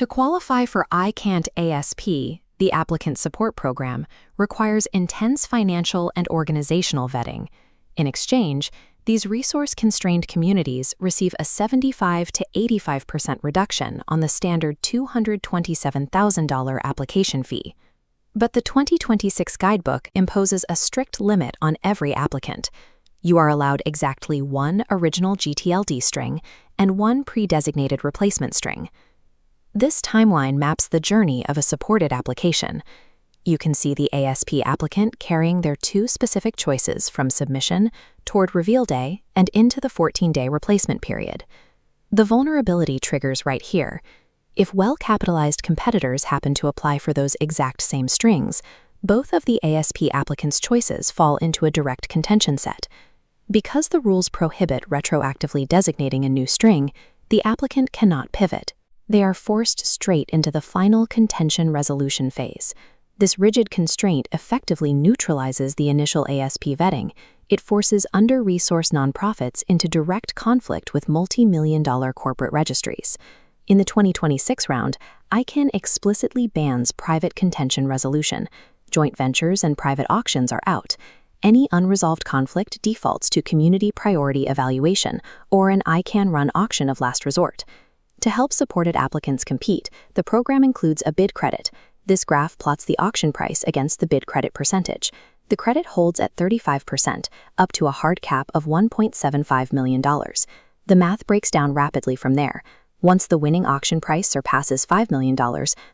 To qualify for IA.XYZ ASP, the applicant support program requires intense financial and organizational vetting. In exchange, these resource-constrained communities receive a 75 to 85% reduction on the standard $227,000 application fee. But the 2026 guidebook imposes a strict limit on every applicant. You are allowed exactly one original GTLD string and one pre-designated replacement string. This timeline maps the journey of a supported application. You can see the ASP applicant carrying their two specific choices from submission toward reveal day and into the 14-day replacement period. The vulnerability triggers right here. If well-capitalized competitors happen to apply for those exact same strings, both of the ASP applicants' choices fall into a direct contention set. Because the rules prohibit retroactively designating a new string, the applicant cannot pivot. They are forced straight into the final contention resolution phase. This rigid constraint effectively neutralizes the initial ASP vetting. It forces under-resourced nonprofits into direct conflict with multi-million-dollar corporate registries. In the 2026 round, ICANN explicitly bans private contention resolution. Joint ventures and private auctions are out. Any unresolved conflict defaults to community priority evaluation or an ICANN-run auction of last resort. To help supported applicants compete, the program includes a bid credit. This graph plots the auction price against the bid credit percentage. The credit holds at 35%, up to a hard cap of $1.75 million. The math breaks down rapidly from there. Once the winning auction price surpasses $5 million,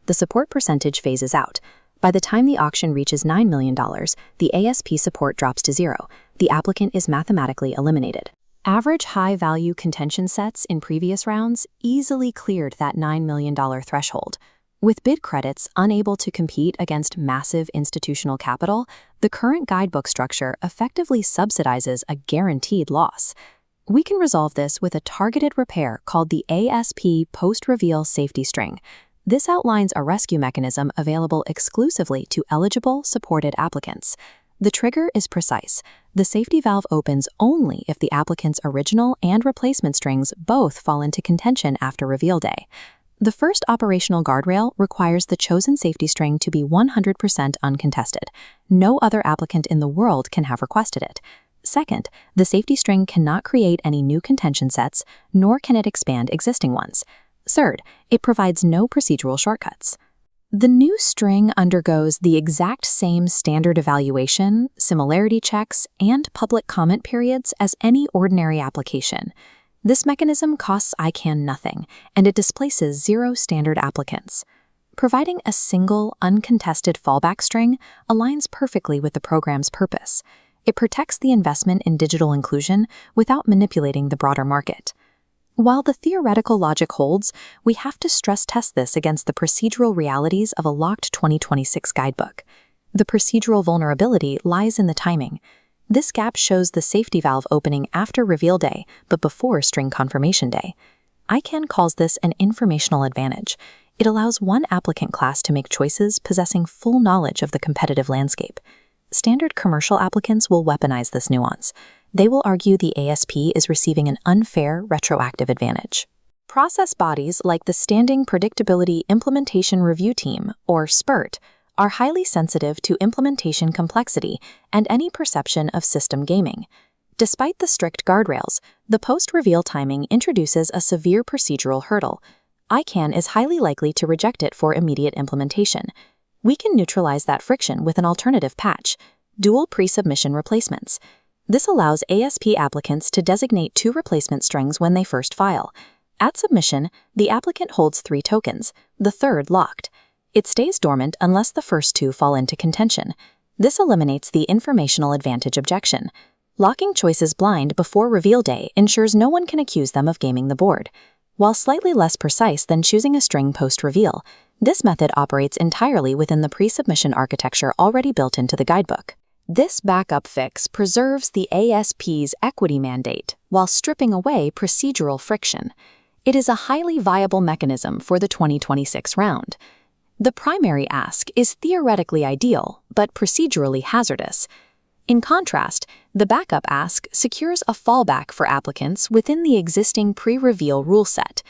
the support percentage phases out. By the time the auction reaches $9 million, the ASP support drops to zero. The applicant is mathematically eliminated. Average high-value contention sets in previous rounds easily cleared that $9 million threshold. With bid credits unable to compete against massive institutional capital, the current guidebook structure effectively subsidizes a guaranteed loss. We can resolve this with a targeted repair called the ASP post-reveal safety string. This outlines a rescue mechanism available exclusively to eligible, supported applicants. The trigger is precise. The safety valve opens only if the applicant's original and replacement strings both fall into contention after reveal day. The first operational guardrail requires the chosen safety string to be 100% uncontested. No other applicant in the world can have requested it. Second, the safety string cannot create any new contention sets, nor can it expand existing ones. Third, it provides no procedural shortcuts. The new string undergoes the exact same standard evaluation, similarity checks, and public comment periods as any ordinary application. This mechanism costs ICANN nothing, and it displaces zero standard applicants. Providing a single, uncontested fallback string aligns perfectly with the program's purpose. It protects the investment in digital inclusion without manipulating the broader market. While the theoretical logic holds, we have to stress test this against the procedural realities of a locked 2026 guidebook. The procedural vulnerability lies in the timing. This gap shows the safety valve opening after reveal day, but before string confirmation day. ICANN calls this an informational advantage. It allows one applicant class to make choices possessing full knowledge of the competitive landscape. Standard commercial applicants will weaponize this nuance. They will argue the ASP is receiving an unfair retroactive advantage. Process bodies like the Standing Predictability Implementation Review Team, or SPIRT, are highly sensitive to implementation complexity and any perception of system gaming. Despite the strict guardrails, the post-reveal timing introduces a severe procedural hurdle. ICANN is highly likely to reject it for immediate implementation. We can neutralize that friction with an alternative patch: dual pre-submission replacements. This allows ASP applicants to designate two replacement strings when they first file. At submission, the applicant holds 3 tokens, the third locked. It stays dormant unless the first 2 fall into contention. This eliminates the informational advantage objection. Locking choices blind before reveal day ensures no one can accuse them of gaming the board. While slightly less precise than choosing a string post-reveal, this method operates entirely within the pre-submission architecture already built into the guidebook. This backup fix preserves the ASP's equity mandate while stripping away procedural friction. It is a highly viable mechanism for the 2026 round. The primary ask is theoretically ideal, but procedurally hazardous. In contrast, the backup ask secures a fallback for applicants within the existing pre-reveal rule set.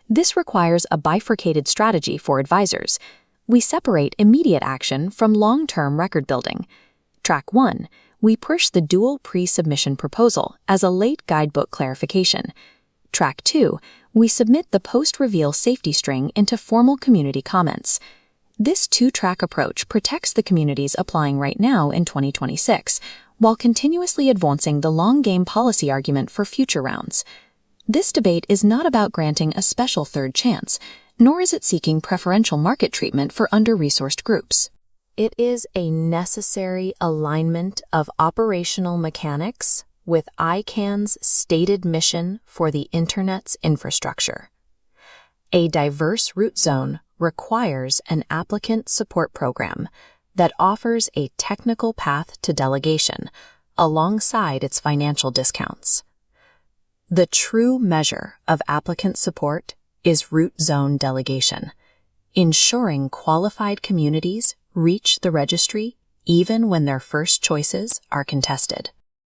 This requires a bifurcated strategy for advisors. We separate immediate action from long-term record building. Track 1. We push the dual pre-submission proposal as a late guidebook clarification. Track 2. We submit the post-reveal safety string into formal community comments. This two-track approach protects the communities applying right now in 2026, while continuously advancing the long-game policy argument for future rounds. This debate is not about granting a special third chance, nor is it seeking preferential market treatment for under-resourced groups. It is a necessary alignment of operational mechanics with ICANN's stated mission for the Internet's infrastructure. A diverse root zone requires an applicant support program that offers a technical path to delegation alongside its financial discounts. The true measure of applicant support is root zone delegation, ensuring qualified communities reach the registry even when their first choices are contested.